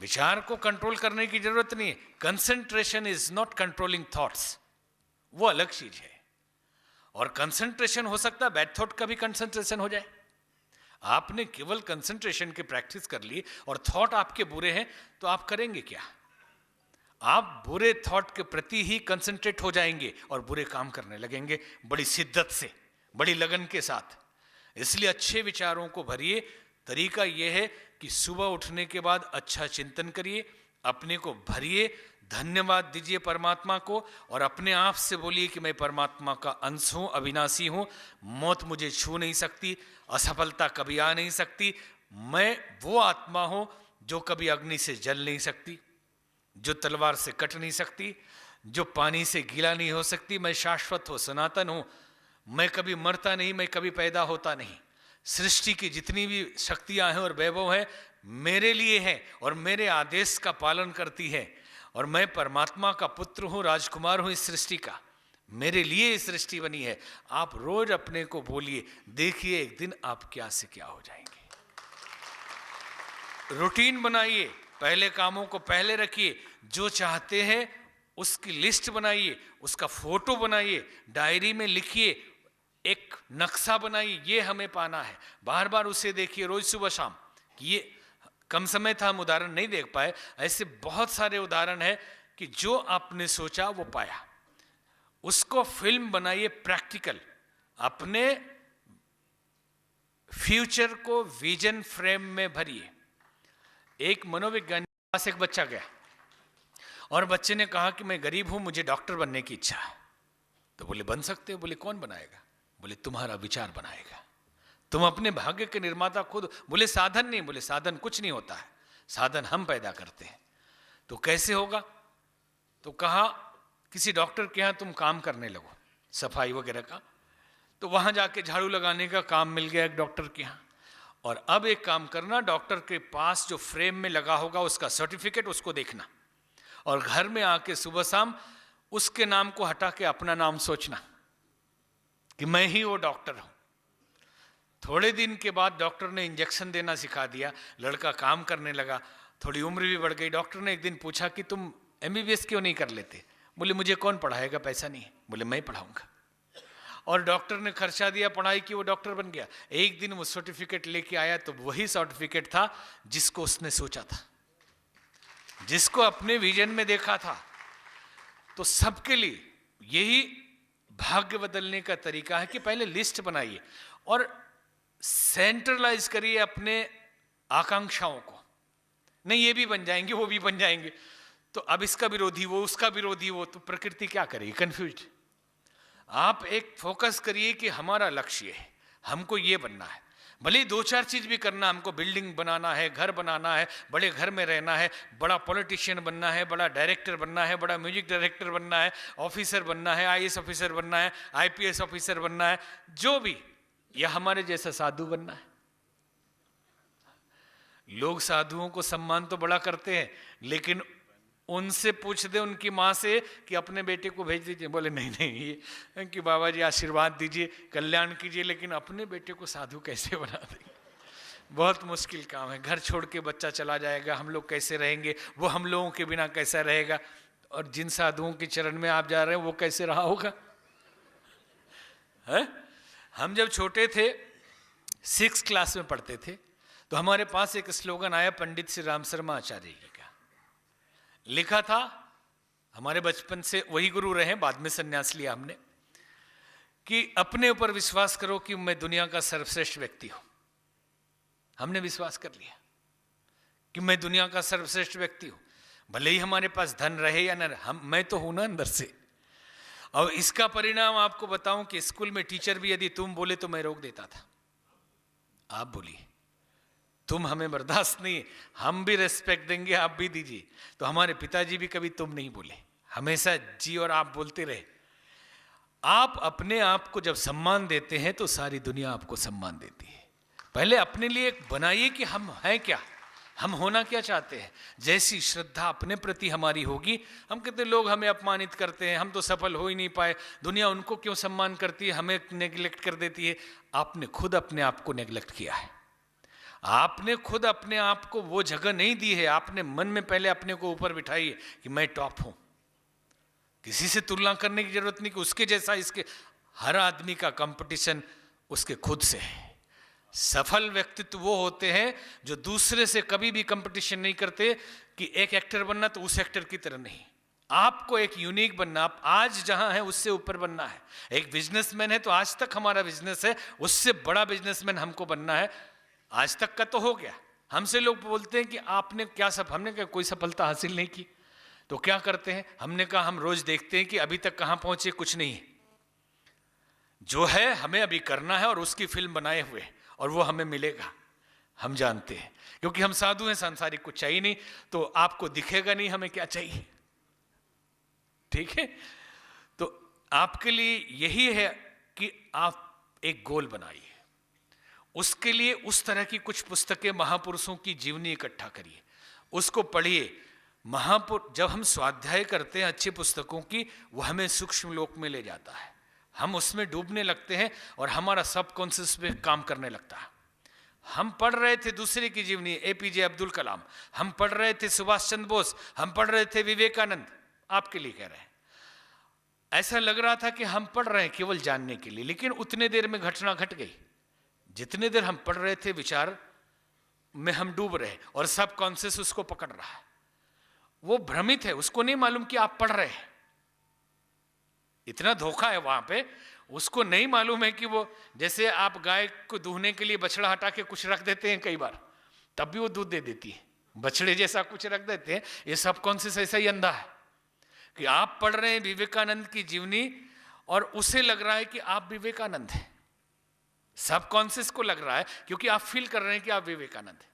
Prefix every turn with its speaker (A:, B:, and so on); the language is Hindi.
A: विचार को कंट्रोल करने की जरूरत नहीं है। Concentration is not controlling thoughts, वो अलग चीज है। और कंसंट्रेशन हो सकता है बैड थॉट का भी कंसंट्रेशन हो जाए। आपने केवल कंसंट्रेशन की प्रैक्टिस कर ली और थॉट आपके बुरे हैं तो आप करेंगे क्या? आप बुरे थॉट के प्रति ही कंसंट्रेट हो जाएंगे और बुरे काम करने लगेंगे बड़ी शिद्दत से, बड़ी लगन के साथ। इसलिए अच्छे विचारों को भरिए। तरीका यह है कि सुबह उठने के बाद अच्छा चिंतन करिए, अपने को भरिए, धन्यवाद दीजिए परमात्मा को और अपने आप से बोलिए कि मैं परमात्मा का अंश हूं, अविनाशी हूं, मौत मुझे छू नहीं सकती, असफलता कभी आ नहीं सकती, मैं वो आत्मा हूं जो कभी अग्नि से जल नहीं सकती, जो तलवार से कट नहीं सकती, जो पानी से गीला नहीं हो सकती, मैं शाश्वत हूं, सनातन हूं, मैं कभी मरता नहीं, मैं कभी पैदा होता नहीं। सृष्टि की जितनी भी शक्तियां हैं और वैभव हैं मेरे लिए हैं और मेरे आदेश का पालन करती है और मैं परमात्मा का पुत्र हूं, राजकुमार हूं इस सृष्टि का, मेरे लिए ये सृष्टि बनी है। आप रोज अपने को बोलिए, देखिए एक दिन आप क्या से क्या हो जाएंगे। रूटीन बनाइए, पहले कामों को पहले रखिए, जो चाहते हैं उसकी लिस्ट बनाइए, उसका फोटो बनाइए, डायरी में लिखिए, एक नक्शा बनाइए, ये हमें पाना है। बार बार उसे देखिए रोज सुबह शाम। ये कम समय था, हम उदाहरण नहीं देख पाए, ऐसे बहुत सारे उदाहरण है कि जो आपने सोचा वो पाया। उसको फिल्म बनाइए प्रैक्टिकल, अपने फ्यूचर को विजन फ्रेम में भरिए। एक मनोविज्ञानी के पास एक बच्चा गया और बच्चे ने कहा कि मैं गरीब हूं, मुझे डॉक्टर बनने की इच्छा है। तो बोले बन सकते हो। बोले कौन बनाएगा? बोले तुम्हारा विचार बनाएगा, तुम अपने भाग्य के निर्माता खुद। बोले साधन नहीं। बोले साधन कुछ नहीं होता है, साधन हम पैदा करते हैं। तो कैसे होगा? तो कहा किसी डॉक्टर के यहाँ तुम काम करने लगो, सफाई वगैरह का। तो वहां जाके झाड़ू लगाने का काम मिल गया एक डॉक्टर के यहाँ। और अब एक काम करना, डॉक्टर के पास जो फ्रेम में लगा होगा उसका सर्टिफिकेट उसको देखना और घर में आके सुबह शाम उसके नाम को हटा के अपना नाम सोचना कि मैं ही वो डॉक्टर हूं। थोड़े दिन के बाद डॉक्टर ने इंजेक्शन देना सिखा दिया, लड़का काम करने लगा, थोड़ी उम्र भी बढ़ गई। डॉक्टर ने एक दिन पूछा कि तुम एमबीबीएस क्यों नहीं कर लेते? बोले मुझे कौन पढ़ाएगा, पैसा नहीं है। बोले मैं पढ़ाऊंगा। और डॉक्टर ने खर्चा दिया पढ़ाई की, वो डॉक्टर बन गया। एक दिन वो सर्टिफिकेट लेके आया तो वही सर्टिफिकेट था जिसको उसने सोचा था, जिसको अपने विजन में देखा था। तो सबके लिए यही भाग्य बदलने का तरीका है कि पहले लिस्ट बनाइए और सेंट्रलाइज करिए अपने आकांक्षाओं को। नहीं ये भी बन जाएंगे, वो भी बन जाएंगे, तो अब इसका विरोधी वो, उसका विरोधी वो, तो प्रकृति क्या करेगी? कंफ्यूज। आप एक फोकस करिए कि हमारा लक्ष्य है, हमको ये बनना है। भले ही दो चार चीज भी करना, हमको बिल्डिंग बनाना है, घर बनाना है, बड़े घर में रहना है, बड़ा पॉलिटिशियन बनना है, बड़ा डायरेक्टर बनना है, बड़ा म्यूजिक डायरेक्टर बनना है, ऑफिसर बनना है, आईएएस ऑफिसर बनना है, आईपीएस ऑफिसर बनना है, जो भी, या हमारे जैसा साधु बनना है। लोग साधुओं को सम्मान तो बड़ा करते हैं, लेकिन उनसे पूछ दे उनकी माँ से कि अपने बेटे को भेज दीजिए, बोले नहीं नहीं ये कि बाबा जी आशीर्वाद दीजिए, कल्याण कीजिए, लेकिन अपने बेटे को साधु कैसे बना देंगे? बहुत मुश्किल काम है। घर छोड़ के बच्चा चला जाएगा, हम लोग कैसे रहेंगे? वो हम लोगों के बिना कैसा रहेगा? और जिन साधुओं के चरण में आप जा रहे हैं वो कैसे रहा होगा? है? हम जब छोटे थे, 6th क्लास में पढ़ते थे, तो हमारे पास एक स्लोगन आया पंडित श्री राम शर्मा आचार्य जी का। लिखा था, हमारे बचपन से वही गुरु रहे, बाद में संन्यास लिया हमने, कि अपने ऊपर विश्वास करो कि मैं दुनिया का सर्वश्रेष्ठ व्यक्ति हूं। हमने विश्वास कर लिया कि मैं दुनिया का सर्वश्रेष्ठ व्यक्ति हूं, भले ही हमारे पास धन रहे या न रहे, मैं तो हूं ना अंदर से। और इसका परिणाम आपको बताऊं कि स्कूल में टीचर भी यदि तुम बोले तो मैं रोक देता था। आप बोलिए, तुम हमें बर्दाश्त नहीं, हम भी रेस्पेक्ट देंगे, आप भी दीजिए। तो हमारे पिताजी भी कभी तुम नहीं बोले, हमेशा जी और आप बोलते रहे। आप अपने आप को जब सम्मान देते हैं तो सारी दुनिया आपको सम्मान देती है। पहले अपने लिए बनाइए कि हम हैं क्या, हम होना क्या चाहते हैं। जैसी श्रद्धा अपने प्रति हमारी होगी, हम कहते लोग हमें अपमानित करते हैं, हम तो सफल हो ही नहीं पाए, दुनिया उनको क्यों सम्मान करती है, हमें नेग्लेक्ट कर देती है। आपने खुद अपने आप को नेग्लेक्ट किया है। आपने खुद अपने आप को वो जगह नहीं दी है। आपने मन में पहले अपने को ऊपर बिठाई है कि मैं टॉप हूं। किसी से तुलना करने की जरूरत नहीं कि उसके जैसा इसके। हर आदमी का कंपटीशन उसके खुद से है। सफल व्यक्तित्व वो होते हैं जो दूसरे से कभी भी कंपटीशन नहीं करते कि एक एक्टर बनना तो उस एक्टर की तरह नहीं। आपको एक यूनिक बनना, आप आज जहां है उससे ऊपर बनना है। एक बिजनेसमैन है तो आज तक हमारा बिजनेस है, उससे बड़ा बिजनेसमैन हमको बनना है। आज तक का तो हो गया। हमसे लोग बोलते हैं कि आपने क्या हमने क्या कोई सफलता हासिल नहीं की। तो क्या करते हैं? हमने कहा हम रोज देखते हैं कि अभी तक कहां पहुंचे, कुछ नहीं है। जो है हमें अभी करना है और उसकी फिल्म बनाए हुए, और वो हमें मिलेगा, हम जानते हैं। क्योंकि हम साधु हैं, सांसारिक कुछ चाहिए नहीं, तो आपको दिखेगा नहीं हमें क्या चाहिए। ठीक है? तो आपके लिए यही है कि आप एक गोल बनाइए। उसके लिए उस तरह की कुछ पुस्तकें, महापुरुषों की जीवनी इकट्ठा करिए, उसको पढ़िए। जब हम स्वाध्याय करते हैं अच्छी पुस्तकों की, वो हमें सूक्ष्म लोक में ले जाता है। हम उसमें डूबने लगते हैं और हमारा सबकॉन्शियस पे काम करने लगता है। हम पढ़ रहे थे दूसरे की जीवनी, एपीजे अब्दुल कलाम, हम पढ़ रहे थे सुभाष चंद्र बोस, हम पढ़ रहे थे विवेकानंद, आपके लिए कह रहे हैं। ऐसा लग रहा था कि हम पढ़ रहे हैं केवल जानने के लिए, लेकिन उतने देर में घटना घट गई। जितने देर हम पढ़ रहे थे विचार में हम डूब रहे, और सबकॉन्शियस उसको पकड़ रहा है। वो भ्रमित है, उसको नहीं मालूम कि आप पढ़ रहे हैं। इतना धोखा है वहां पे, उसको नहीं मालूम है कि वो, जैसे आप गाय को दूहने के लिए बछड़ा हटा के कुछ रख देते हैं कई बार, तब भी वो दूध दे देती है, बछड़े जैसा कुछ रख देते हैं। ये सबकॉन्शियस ऐसा ही अंधा है कि आप पढ़ रहे हैं विवेकानंद की जीवनी और उसे लग रहा है कि आप विवेकानंद हैं। सबकॉन्शियस को लग रहा है, क्योंकि आप फील कर रहे हैं कि आप विवेकानंद हैं।